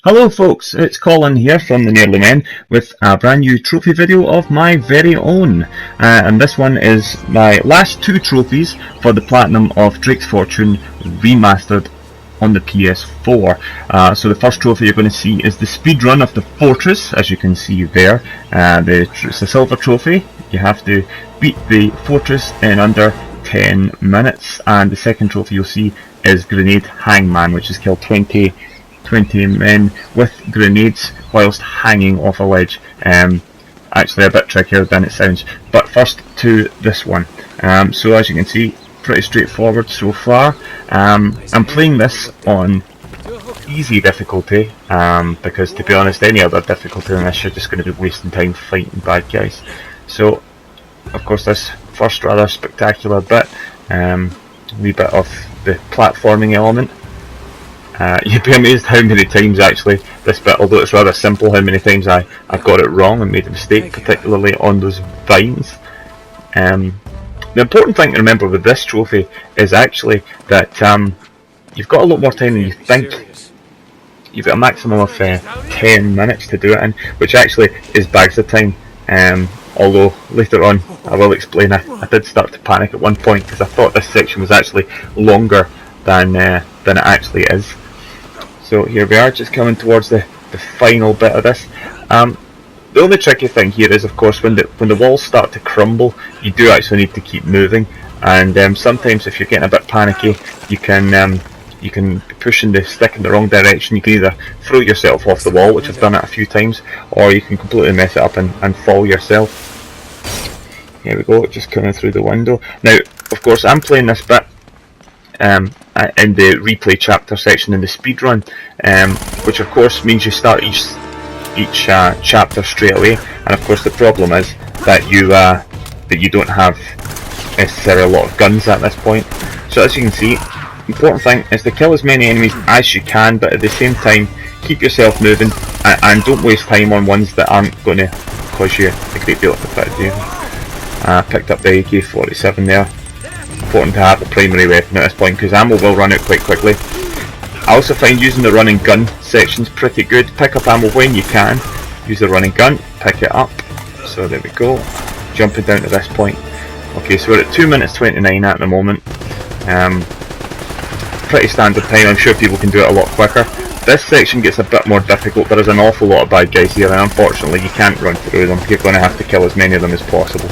Hello folks, it's Colin here from the Nearly Men with a brand new trophy video of my very own. And this one is my last two trophies for the Platinum of Drake's Fortune Remastered on the PS4. So the first trophy you're going to see is the speedrun of the Fortress, as you can see there. It's a silver trophy. You have to beat the Fortress in under 10 minutes. And the second trophy you'll see is Grenade Hangman, which is kill 20 men with grenades whilst hanging off a ledge. Actually a bit trickier than it sounds. But first to this one. So as you can see, pretty straightforward so far. I'm playing this on easy difficulty because, to be honest, any other difficulty than this you're just going to be wasting time fighting bad guys. So of course this first rather spectacular bit, wee bit of the platforming element. You'd be amazed how many times actually this bit, although it's rather simple, how many times I got it wrong and made a mistake, particularly on those vines. The important thing to remember with this trophy is actually that you've got a lot more time than you think. You've got a maximum of 10 minutes to do it in, which actually is bags of time. Although later on I will explain, I did start to panic at one point because I thought this section was actually longer than it actually is. So here we are, just coming towards the final bit of this. The only tricky thing here is, of course, when the walls start to crumble, you do actually need to keep moving. And sometimes, if you're getting a bit panicky, you can be pushing the stick in the wrong direction. You can either throw yourself off the wall, which I've done it a few times, or you can completely mess it up and fall yourself. Here we go, just coming through the window. Now, of course, I'm playing this bit in the replay chapter section in the speedrun, which of course means you start each chapter straight away. And of course the problem is that you don't have necessarily a lot of guns at this point. So as you can see, important thing is to kill as many enemies as you can, but at the same time keep yourself moving and don't waste time on ones that aren't going to cause you a great deal of effect. Picked up the AK-47 there. Important to have the primary weapon at this point because ammo will run out quite quickly. I also find using the run and gun sections pretty good. Pick up ammo when you can. Use the run and gun, pick it up. So there we go. Jumping down to this point. Okay, so we're at 2 minutes 29 at the moment. Pretty standard time. I'm sure people can do it a lot quicker. This section gets a bit more difficult. There is an awful lot of bad guys here, and unfortunately you can't run through them. You're going to have to kill as many of them as possible.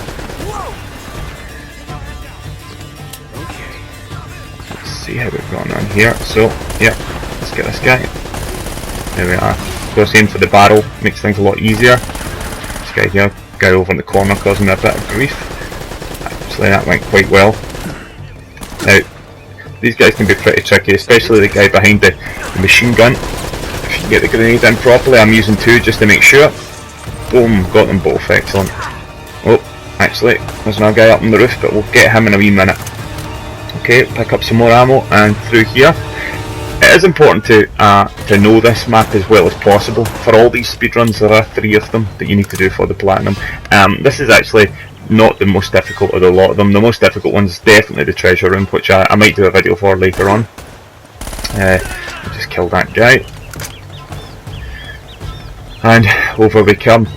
See how we've gone on here. So yeah, let's get this guy. There we are. Of course, aim for the barrel makes things a lot easier. This guy here, guy over in the corner, causing me a bit of grief. Actually, that went quite well. Now, these guys can be pretty tricky, especially the guy behind the machine gun. If you can get the grenade in properly, I'm using two just to make sure. Boom, got them both, excellent. Oh, actually, there's another guy up on the roof, but we'll get him in a wee minute. Okay, pick up some more ammo and through here. It is important to know this map as well as possible. For all these speedruns, there are 3 of them that you need to do for the Platinum. This is actually not the most difficult of the lot of them. The most difficult one is definitely the treasure room, which I might do a video for later on. I'll just kill that guy. And over we come.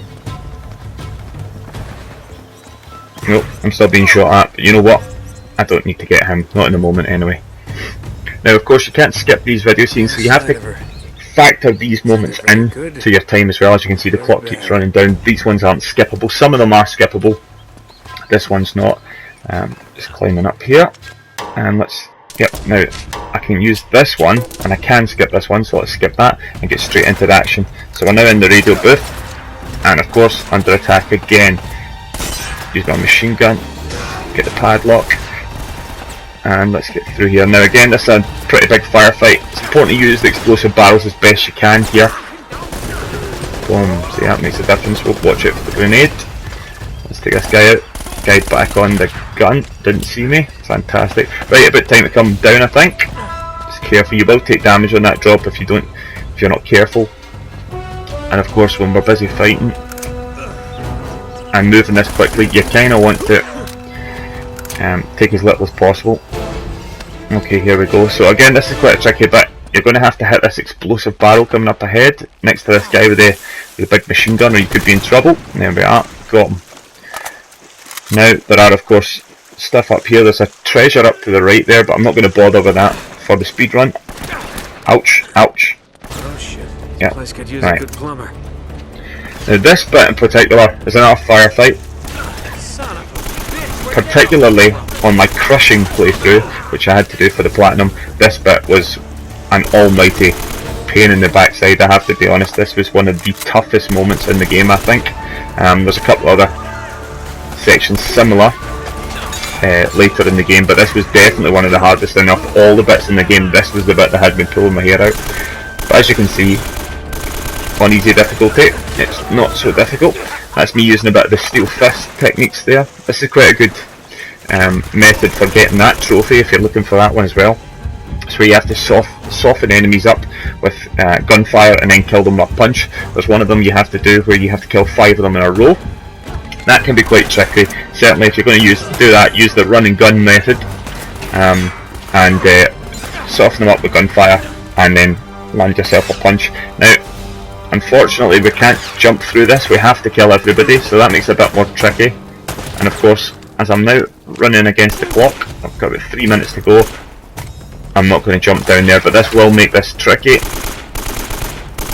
Nope, I'm still being shot at, but you know what? I don't need to get him, not in the moment anyway. Now of course you can't skip these video scenes, so you have to factor these moments in to your time as well. As you can see, the clock keeps running down. These ones aren't skippable, some of them are skippable, this one's not. Just climbing up here, and let's, yep, now I can use this one, and I can skip this one, so let's skip that and get straight into the action. So we're now in the radio booth, and of course under attack again. Use my machine gun, get the padlock, and let's get through here. Now again, this is a pretty big firefight. It's important to use the explosive barrels as best you can here. Boom, see, that makes a difference. We'll watch out for the grenade. Let's take this guy out. Guy back on the gun, didn't see me, fantastic. Right, about time to come down I think. Just careful, you will take damage on that drop if you're not careful. And of course when we're busy fighting and moving this quickly, you kind of want to take as little as possible. Okay, here we go. So again, this is quite a tricky bit. you're going to have to hit this explosive barrel coming up ahead next to this guy with the big machine gun, or you could be in trouble. There we are, got him. Now there are of course stuff up here. There's a treasure up to the right there, but I'm not going to bother with that for the speed run. Ouch, ouch. Oh shit. Yeah. Place could use Right. a good plumber. Now this bit in particular is another firefight. Son of a bitch. Particularly on my crushing playthrough, which I had to do for the platinum, this bit was an almighty pain in the backside. I have to be honest, this was one of the toughest moments in the game, I think. There's a couple other sections similar later in the game, but this was definitely one of the hardest. And of all the bits in the game, this was the bit that had me pulling my hair out. But as you can see, on easy difficulty, it's not so difficult. That's me using a bit of the steel fist techniques there. This is quite a good method for getting that trophy if you're looking for that one as well. So you have to soften enemies up with gunfire and then kill them with a punch. There's one of them you have to do where you have to kill 5 of them in a row. That can be quite tricky. Certainly if you're going to do that, use the run and gun method, and soften them up with gunfire and then land yourself a punch. Now unfortunately we can't jump through this, we have to kill everybody, so that makes it a bit more tricky. And of course, as I'm now running against the clock, I've got about 3 minutes to go, I'm not going to jump down there, but this will make this tricky.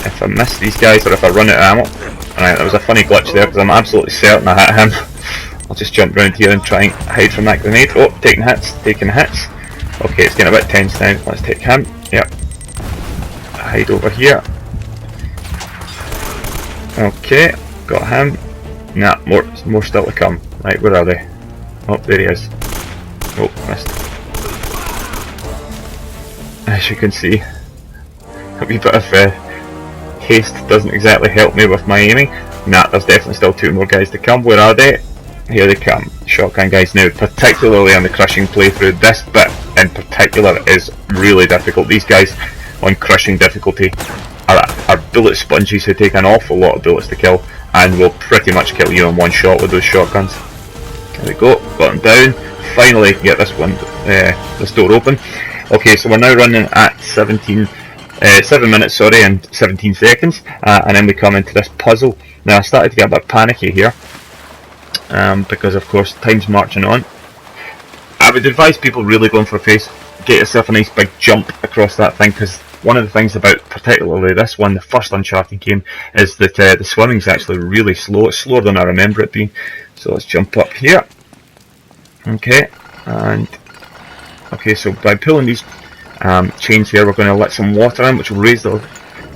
If I miss these guys or if I run out of ammo. Alright, that was a funny glitch there because I'm absolutely certain I hit him. I'll just jump round here and try and hide from that grenade. Oh, taking hits. Okay, it's getting a bit tense now. Let's take him. Yep. Hide over here. Okay, got him. Nah, more still to come. Right, where are they? Oh, there he is. Oh, missed. As you can see, a wee bit of haste doesn't exactly help me with my aiming. Nah, there's definitely still 2 more guys to come. Where are they? Here they come. Shotgun guys now, particularly on the crushing playthrough. This bit in particular is really difficult. These guys on crushing difficulty are bullet sponges who take an awful lot of bullets to kill and will pretty much kill you in one shot with those shotguns. There we go, got them down. Finally get this door open. Okay, so we're now running at 7 minutes and 17 seconds, and then we come into this puzzle. Now I started to get a bit panicky here, because of course time's marching on. I would advise people really going for a face, get yourself a nice big jump across that thing, because one of the things about particularly this one, the first Uncharted game, is that the swimming's actually really slow. It's slower than I remember it being. So let's jump up here. Okay, and okay, so by pulling these chains here, we're going to let some water in, which will raise the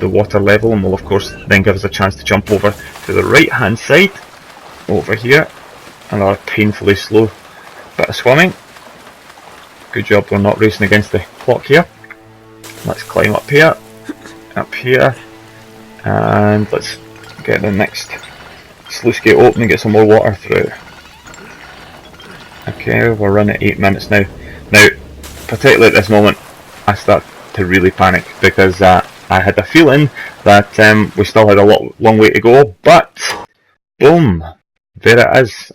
water level, and will of course then give us a chance to jump over to the right hand side over here. Another painfully slow bit of swimming. Good job we're not racing against the clock here. Let's climb up here, and let's get the next sluice gate open and get some more water through. Okay, we're running at 8 minutes now. Now, particularly at this moment, I start to really panic because I had a feeling that we still had a long way to go, but boom, there it is.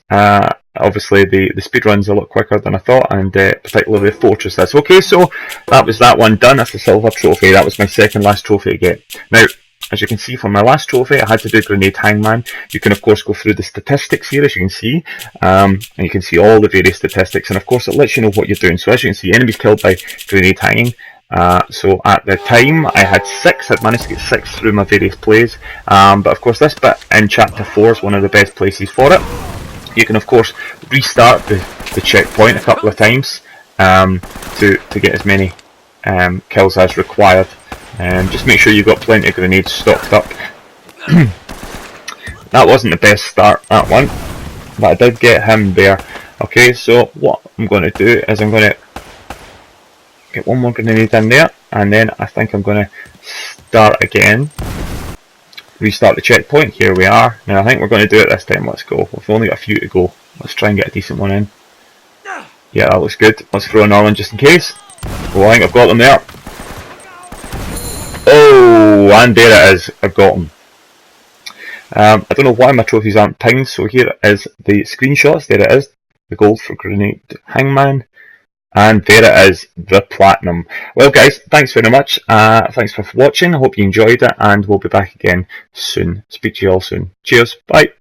Obviously the speedrun's a lot quicker than I thought, and particularly the fortress is. Okay, so that was that one done. That's the silver trophy. That was my second last trophy to get. Now, as you can see from my last trophy, I had to do Grenade Hangman. You can of course go through the statistics here, as you can see, and you can see all the various statistics, and of course it lets you know what you're doing. So as you can see, enemies killed by grenade hanging. So at the time I had 6, I'd managed to get 6 through my various plays, but of course this bit in chapter 4 is one of the best places for it. You can of course restart the checkpoint a couple of times to get as many kills as required. Just make sure you've got plenty of grenades stocked up. That wasn't the best start, that one, but I did get him there. Okay, so what I'm going to do is I'm going to get one more grenade in there, and then I think I'm going to start again. Restart the checkpoint. Here we are. Now I think we're going to do it this time. Let's go. We've only got a few to go. Let's try and get a decent one in. Yeah, that looks good. Let's throw another one just in case. Oh, I think I've got them there. Oh, and there it is. I've got them. I don't know why my trophies aren't pinged, so here is the screenshots. There it is. The gold for Grenade Hangman. And there it is, the platinum. Well guys, thanks very much. Thanks for watching. I hope you enjoyed it, and we'll be back again soon. Speak to you all soon. Cheers. Bye.